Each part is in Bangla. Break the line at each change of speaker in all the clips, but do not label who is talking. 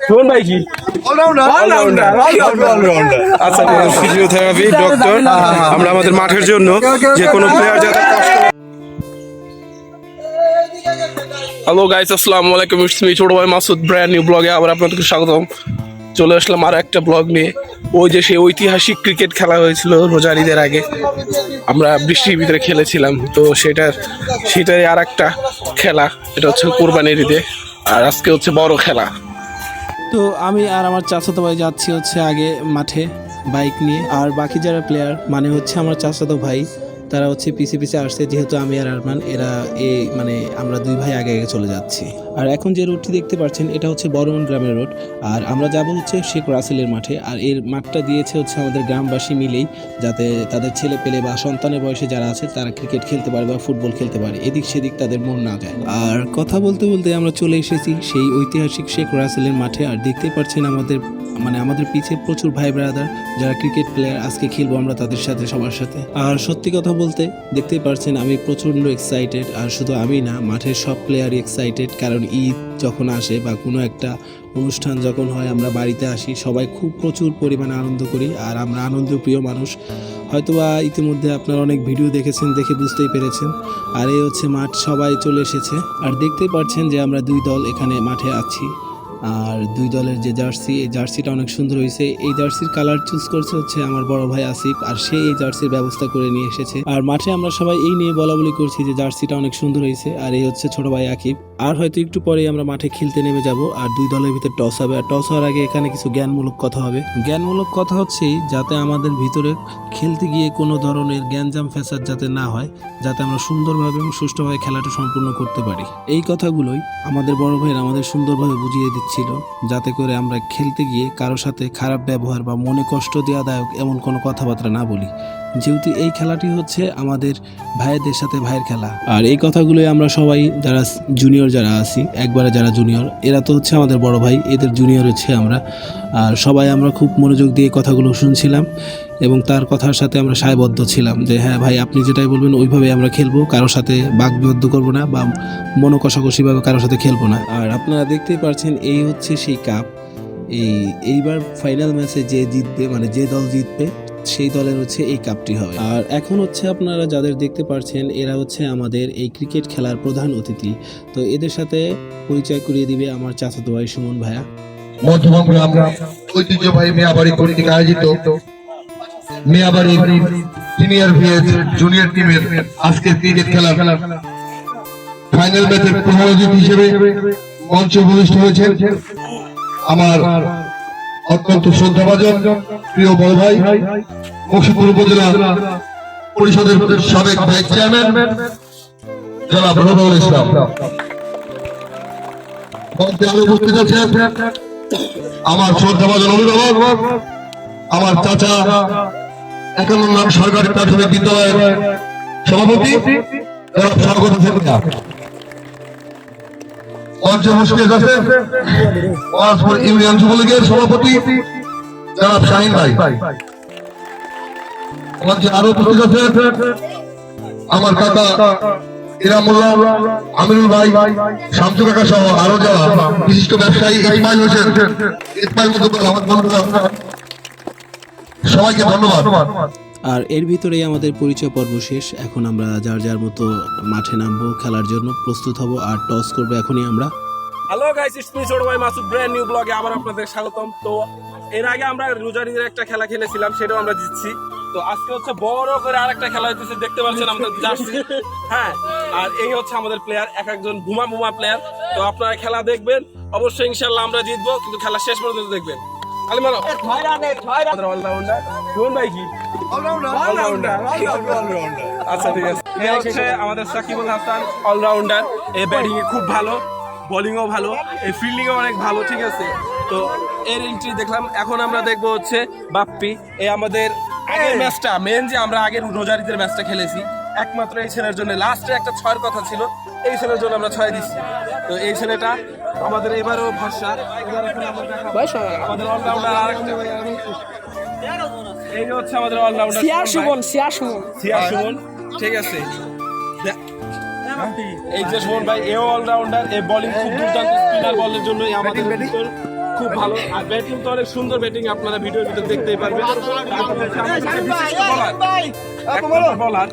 সুমন ভাই কি আচ্ছা ফিজিওথেরাপি ডক্টর আমরা আমাদের মাঠের জন্য যে কোনো প্লেয়ার যাতে হ্যালো গাইস আসসালামু আলাইকুম ইটস মি ছোট ভাই মাসুদ ব্র্যান্ড নিউ ব্লগে আবার আপনাদেরকে স্বাগতম। চলে আসলাম আর একটা ব্লগ নিয়ে। ওই যে সেই ঐতিহাসিক ক্রিকেট খেলা হয়েছিল রোজার ঈদের আগে, আমরা বৃষ্টির ভিতরে খেলেছিলাম, তো সেটারই আর একটা খেলা, এটা হচ্ছে কোরবানির ঈদে, আর আজকে হচ্ছে বড় খেলা।
তো আমি আর আমার চাচাতো ভাই যাচ্ছি হচ্ছে আগে মাঠে বাইক নিয়ে, আর বাকি যারা প্লেয়ার মানে হচ্ছে আমার চাচাতো ভাই তারা হচ্ছে পিছে পিছে আসছে, যেহেতু আমি আর আরমান এরা মানে আমরা দুই ভাই আগে আগে চলে যাচ্ছি। আর এখন যে রোডটি দেখতে পাচ্ছেন এটা হচ্ছে বরমন গ্রামের রোড, আর আমরা যাব হচ্ছে শেখ রাসেলের মাঠে। আর এর মাঠটা দিয়েছে হচ্ছে আমাদের গ্রামবাসী মিলেই, যাতে তাদের ছেলে পেলে বা সন্তানের বয়সে যারা আছে তারা ক্রিকেট খেলতে পারে বা ফুটবল খেলতে পারে, এদিক সেদিক তাদের মন না যায়। আর কথা বলতে বলতে আমরা চলে এসেছি সেই ঐতিহাসিক শেখ রাসেলের মাঠে। আর দেখতে পাচ্ছেন আমাদের পিছে প্রচুর ভাই ব্রাদার যারা ক্রিকেট প্লেয়ার, আজকে খেলবো আমরা তাদের সাথে সবার সাথে। আর সত্যি কথা বলতে দেখতেই পারছেন আমি প্রচন্ড এক্সাইটেড, আর শুধু আমি না মাঠের সব প্লেয়ারই এক্সাইটেড, কারণ ঈদ যখন আসে বা কোনো একটা অনুষ্ঠান যখন হয় আমরা বাড়িতে আসি, সবাই খুব প্রচুর পরিমাণে আনন্দ করি, আর আমরা আনন্দপ্রিয় মানুষ। হয়তোবা ইতিমধ্যে আপনারা অনেক ভিডিও দেখেছেন, দেখে বুঝতেই পেরেছেন। আর এই হচ্ছে মাঠ, সবাই চলে এসেছে। আর দেখতেই পাচ্ছেন যে আমরা দুই দল এখানে মাঠে আছি, আর দুই দলের যে জার্সি, এই জার্সিটা অনেক সুন্দর হয়েছে। এই জার্সির কালার চুজ করছে হচ্ছে আমার বড় ভাই আসিফ, আর সে এই জার্সির ব্যবস্থা করে নিয়ে এসেছে। আর মাঠে আমরা সবাই এই নিয়ে বলা বলি করছি যে জার্সিটা অনেক সুন্দর হয়েছে। আর এই হচ্ছে ছোট ভাই আকিব। আর হয়তো একটু পরেই আমরা মাঠে খেলতে নেমে যাব, আর দুই দলের ভিতর টস হবে। আর টস হওয়ার আগে এখানে কিছু জ্ঞানমূলক কথা হবে। জ্ঞানমূলক কথা হচ্ছে যাতে আমাদের ভিতরে খেলতে গিয়ে কোনো ধরনের জ্ঞানজাম ফ্যাসাদ যাতে না হয়, যাতে আমরা সুন্দরভাবে এবং সুষ্ঠুভাবে খেলাটা সম্পূর্ণ করতে পারি। এই কথাগুলোই আমাদের বড় ভাইয়ের আমাদের সুন্দরভাবে বুঝিয়ে দিচ্ছিল, যাতে করে আমরা খেলতে গিয়ে কারোর সাথে খারাপ ব্যবহার বা মনে কষ্ট দেওয়াদায়ক এমন কোনো কথাবার্তা না বলি, যেহেতু এই খেলাটি হচ্ছে আমাদের ভাইয়েদের সাথে ভাইয়ের খেলা। আর এই কথাগুলোই আমরা সবাই যারা জুনিয়র যারা আছি, একবারে যারা জুনিয়র, এরা তো হচ্ছে আমাদের বড় ভাই, এদের জুনিয়র হচ্ছে আমরা। আর সবাই আমরা খুব মনোযোগ দিয়ে কথাগুলো শুনছিলাম এবং তার কথার সাথে আমরা সায়বদ্ধ ছিলাম যে হ্যাঁ ভাই আপনি যেটাই বলবেন ওইভাবে আমরা খেলবো, কারোর সাথে বাকবিরোধ করবো না বা মনোকষাকষিভাবে কারোর সাথে খেলবো না। আর আপনারা দেখতেই পারছেন এই হচ্ছে সেই কাপ। এইবার ফাইনাল ম্যাচে যে জিতবে, মানে যে দল জিতবে সেই দলের হচ্ছে এই কাপটি হবে। আর এখন হচ্ছে আপনারা যাদের দেখতে পাচ্ছেন এরা হচ্ছে আমাদের এই ক্রিকেট খেলার প্রধান অতিথি। তো এদের সাথে পরিচয় করিয়ে দিবে আমার চাচাতো ভাই সুমন ভাইয়া।
মধ্যম গ্রাম ঐতিহ্যবাহী মেয়াবাড়ি কর্তৃক আয়োজিত মেয়াবাড়ি সিনিয়র ভিএস জুনিয়র টিমের আজকের ক্রিকেট খেলার ফাইনাল ম্যাচের প্রধান অতিথি হিসেবে মঞ্চে উপবিষ্ট হয়েছে আমার অত্যন্ত শ্রদ্ধাভাজন প্রিয় বড় ভাই মুন্সিপুর উপজেলা পরিষদের সাবেক ভাইস চেয়ারম্যান জনাব রবিউল ইসলাম। মঞ্চে আরো উপস্থিত আছেন আমার শ্রদ্ধাভাজন অভিভাবক, আমার চাচা 51 নং সরকারি প্রাথমিক বিদ্যালয়ের সভাপতি জনাব স্বাগত হোসেন। মঞ্চে উপস্থিত আছেন ওয়াজপুর ইউনিয়ন যুবলীগের সভাপতি জনাব শাহিন ভাই। মঞ্চে আরো উপস্থিত আছেন আমার কাকা ইরামুল্লাহ, আমিরুল ভাই, শামসু কাকা সহ আরো যারা বিশিষ্ট ব্যবসায়ী ইসমাইল হোসেন, ইসমাইল মুদ্দুর, আমার বন্ধুরা, সবাইকে ধন্যবাদ।
আর এর ভিতরেই আমাদের পরিচয় পর্ব শেষ। এখন আমরা যার যার মতো মাঠে নামবো, খেলার জন্য প্রস্তুত হব, আর টস করবো এখনই আমরা।
হ্যালো গাইস ইটস মি ছোট ভাই মাসুদ ব্র্যান্ড নিউ ব্লগে আবার আপনাদের স্বাগতম। তো এর আগে আমরা রোজার ঈদের একটা খেলা খেলেছিলাম, সেটাও আমরা জিতছি। তো আজকে হচ্ছে বড় করে আরেকটা খেলা হইতেছে, দেখতে পাচ্ছেন আমাদের জার্সি। হ্যাঁ, আর এই হচ্ছে আমাদের প্লেয়ার, এক একজন বুমা প্লেয়ার। তো আপনারা খেলা দেখবেন অবশ্যই, ইনশাআল্লাহ আমরা জিতবো, কিন্তু খেলা শেষ পর্যন্ত দেখবেন। আলিমানো আমাদের অলরাউন্ডার সুমন ভাই কি আচ্ছা ঠিক আছে। এই হচ্ছে আমাদের সাকিবুল হাসান অলরাউন্ডার, এই ব্যাটিং এ খুব ভালো, বোলিংও ভালো, এই ফিল্ডিংও অনেক ভালো, ঠিক আছে। তো এর এন্ট্রি দেখলাম। এখন আমরা দেখবো হচ্ছে বাপ্পি। এই আমাদের আগের ম্যাচটা মেন, যে আমরা আগের রোজার ঈদের ম্যাচটা খেলেছি, একমাত্র এই ছেলের জন্য লাস্টে একটা 6-এর কথা ছিল, এই ছেলের জন্য আমরা 6 দিচ্ছি। তো এই ছেলেটা আমাদের এবারও ভরসা। আমাদের অলরাউন্ডার আরেকটা, এই হচ্ছে আমাদের অলরাউন্ডার সিয়া সুমন, ঠিক আছে। এই যে সুমন ভাই, এও অলরাউন্ডার, এই বোলিং খুব দুর্দান্ত, স্পিনার বলের জন্য আমাদের খুব ভালো আর ব্যাটিং তো অনেক সুন্দর ব্যাটিং আপনারা ভিডিওর ভিতরে দেখতেই পারবেন। তারপর হচ্ছে আমাদের বিশিষ্ট বলার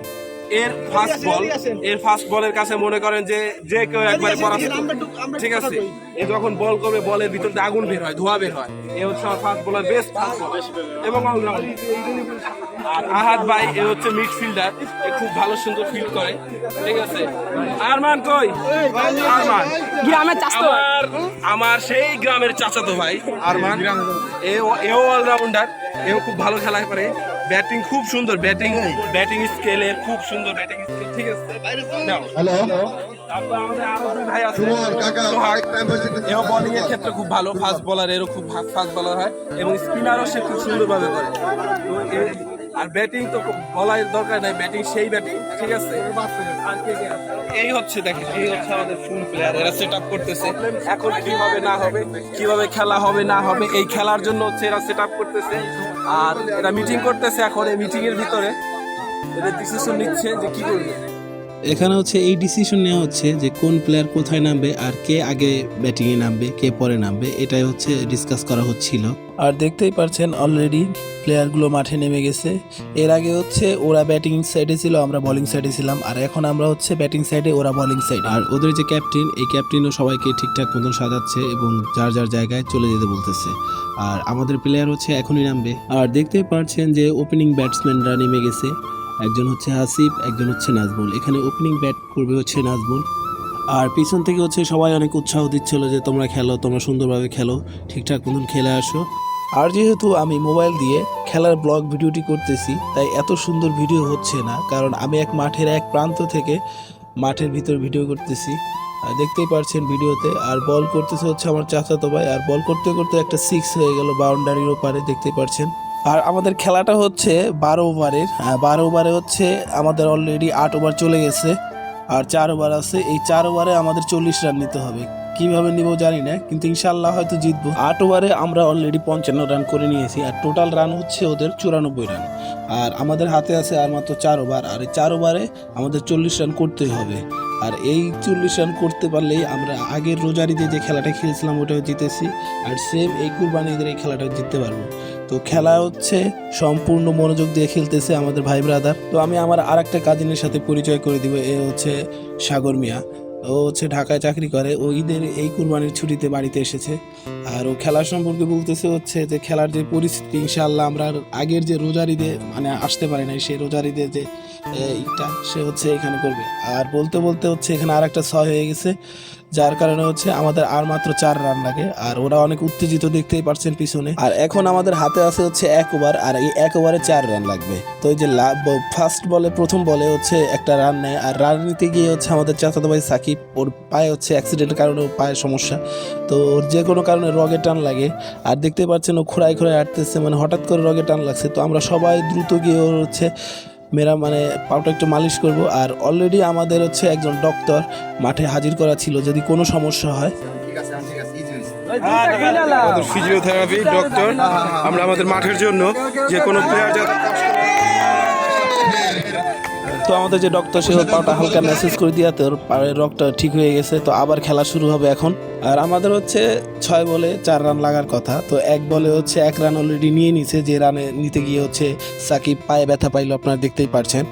এর ফার্স্ট বলের কাছে মনে করেন যে কেউ একবারে পরাস্ত, ঠিক আছে। এ যখন বল করবে বলের ভিতর দিয়ে আগুন বের হয়, ধোঁয়া বের হয়। এ হচ্ছে আমার ফার্স্ট বলার বেস্ট ফার্স্ট বলার এবং অলরাউন্ডার। আর আহাদ ভাই এ হচ্ছে মিডফিল্ডার, এ খুব ভালো সুন্দর ফিল্ড করে, ঠিক আছে। আরমান কই? আরমান আমার সেই গ্রামের চাচাতো ভাই আরমান, এও অলরাউন্ডার, এও খুব ভালো খেলা করে। ব্যাটিং খুব সুন্দর, ব্যাটিং স্কেলের খুব সুন্দর ব্যাটিং স্কেল, ঠিক আছে।
হ্যালো
তারপর আমাদের আরো দুই ভাই আছে,
সুমন কাকা,
সোহাগ, এও বোলিং এর ক্ষেত্রে খুব ভালো, ফাস্ট বলার, এরও খুব ফাস্ট বলার হয় এবং স্পিনারও সে খুব সুন্দরভাবে করে। তো আর ব্যাটিং তো বলার দরকার নাই, ব্যাটিং সেই ব্যাটিং, ঠিক আছে। এই হচ্ছে দেখেন, এই হচ্ছে আমাদের ফুল প্লেয়ার, এরা সেট আপ করতেছে এখন কি হবে না হবে, কিভাবে খেলা হবে না হবে, এই খেলার জন্য হচ্ছে এরা সেট আপ করতেছে। আর এরা মিটিং করতেছে এখন, এই মিটিং এর ভিতরে এদের ডিসিশন নিচ্ছে যে কি করবে।
এখানে হচ্ছে এই ডিসিশন নেওয়া হচ্ছে যে কোন প্লেয়ার কোথায় নামবে আর কে আগে ব্যাটিংয়ে নামবে কে পরে নামবে, এটাই হচ্ছে ডিসকাস করা হচ্ছিল। আর দেখতেই পাচ্ছেন অলরেডি প্লেয়ারগুলো মাঠে নেমে গেছে। এর আগে হচ্ছে ওরা ব্যাটিং সাইডে ছিল, আমরা বোলিং সাইডে ছিলাম, আর এখন আমরা হচ্ছে ব্যাটিং সাইডে, ওরা বোলিং সাইডে। আর ওদের যে ক্যাপ্টেন, এই ক্যাপ্টেনও সবাইকে ঠিকঠাক মতন সাজাচ্ছে এবং যার যার জায়গায় চলে যেতে বলতেছে। আর আমাদের প্লেয়ার হচ্ছে এখনই নামবে। আর দেখতেই পাচ্ছেন যে ওপেনিং ব্যাটসম্যানরা নেমে গেছে, একজন হচ্ছে হাসিব, একজন হচ্ছে নাজমুল। এখানে ওপেনিং ব্যাট করবে হচ্ছে নাজমুল। আর পিছন থেকে হচ্ছে সবাই অনেক উৎসাহ দিচ্ছিল যে তোমরা খেলো, তোমরা সুন্দরভাবে খেলো, ঠিকঠাক মতন খেলে আসো। আর যেহেতু আমি মোবাইল দিয়ে খেলার ব্লগ ভিডিওটি করতেছি, তাই এত সুন্দর ভিডিও হচ্ছে না, কারণ আমি মাঠের এক প্রান্ত থেকে মাঠের ভিতর ভিডিও করতেছি। আর দেখতেই পারছেন ভিডিওতে। আর বল করতেছে হচ্ছে আমার চাচাতো ভাই, আর বল করতে করতে একটা 6 হয়ে গেল বাউন্ডারির ওপারে, দেখতেই পারছেন। আর আমাদের খেলাটা হচ্ছে 12 ওভারের, 12 ওভারে হচ্ছে আমাদের অলরেডি 8 ওভার চলে গেছে আর 4 ওভার আছে। এই 4 ওভারে আমাদের 40 রান নিতে হবে। কিভাবে নিব জানি না, কিন্তু ইনশাল্লাহ হয়তো জিতবো। 8 ওভারে আমরা অলরেডি 55 রান করে নিয়েছি, আর টোটাল রান হচ্ছে ওদের 94 রান। আর আমাদের হাতে আছে আর মাত্র 4 ওভার, আর এই 4 ওভারে আমাদের 40 রান করতেই হবে। আর এই 40 রান করতে পারলেই আমরা আগের রোজারিতে যে খেলাটা খেলছিলাম ওটাও জিতেছি, আর সেম এই কুরবানি ঈদের এই খেলাটা জিততে পারবো। তো খেলা হচ্ছে সম্পূর্ণ মনোযোগ দিয়ে খেলতেছে আমাদের ভাই ব্রাদার। তো আমি আমার আর একটা কাজিনের সাথে পরিচয় করে দিব, এ হচ্ছে সাগর মিয়া। ও হচ্ছে ঢাকায় চাকরি করে, ও ঈদের এই কুরবানির ছুটিতে বাড়িতে এসেছে। আর ও খেলার সম্পর্কে বলতেছে হচ্ছে যে খেলার যে পরিস্থিতি, ইনশাআল্লাহ আমরা আগের যে রোজার ঈদে মানে আসতে পারি নাই, সেই রোজার ঈদে যে ঈদটা সে হচ্ছে এখানে করবে। আর বলতে বলতে হচ্ছে এখানে আর একটা 6 হয়ে গেছে, যার কারণে হচ্ছে আমাদের আর মাত্র 4 রান লাগে। আর ওরা অনেক উত্তেজিত, দেখতেই পারছেন পিছনে। আর এখন আমাদের হাতে আছে হচ্ছে 1 ওভার, আর এই 1 ওভারে 4 রান লাগবে। তো এই যে ফার্স্ট বলে প্রথম বলে হচ্ছে একটা রান নেয়, আর রান নিতে গিয়ে হচ্ছে আমাদের চাচাতো ভাই সাকিব, ওর পায়ে হচ্ছে অ্যাক্সিডেন্টের কারণে ওর পায়ের সমস্যা, তো ওর যে কোনো কারণে রগে টান লাগে। আর দেখতে পাচ্ছেন ও খোঁড়ায় আটতেছে, মানে হঠাৎ করে রগে টান লাগছে। তো আমরা সবাই দ্রুত গিয়ে ওর হচ্ছে মানে পাউটা একটু মালিশ করব। আর অলরেডি আমাদের হচ্ছে একজন ডক্টর মাঠে হাজির করা ছিল যদি কোনো সমস্যা হয়।
আমাদের ফিজিওথেরাপি ডক্টর, আমরা আমাদের মাঠের জন্য যে কোনো প্লেয়ার যাতে
তো আমাদের যে ডক্টর সে পাটা হালকা মেসেজ করে দিয়ে ওর পায়ের রগটা ঠিক হয়ে গেছে। তো আবার খেলা শুরু হবে এখন। আর আমাদের হচ্ছে 6 বলে 4 রান লাগার কথা, তো 1 বলে হচ্ছে 1 রান অলরেডি নিয়ে নিছে, যে রানে নিতে গিয়ে হচ্ছে সাকিব পায়ে ব্যথা পাইলো, আপনারা দেখতেই পারছেন।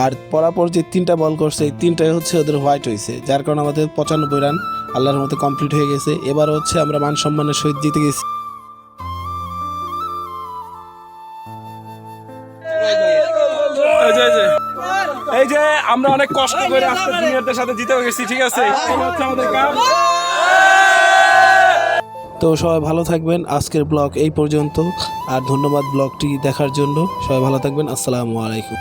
আর পরাপর যে 3টা বল করছে এই 3টাই হচ্ছে ওদের হোয়াইট হয়েছে, যার কারণে আমাদের 95 রান আল্লাহর মতো কমপ্লিট হয়ে গেছে। এবার হচ্ছে আমরা মান সম্মানের সহিত জিতে গেছি।
এই যে আমরা অনেক কষ্ট করে আজকে জুনিয়রদের সাথে জিতে গেছি, ঠিক আছে। এই হচ্ছে আমাদের কাজ।
তো সবাই ভালো থাকবেন, আজকের ব্লগ এই পর্যন্ত। আর ধন্যবাদ ব্লগটি দেখার জন্য, সবাই ভালো থাকবেন, আসসালামু আলাইকুম।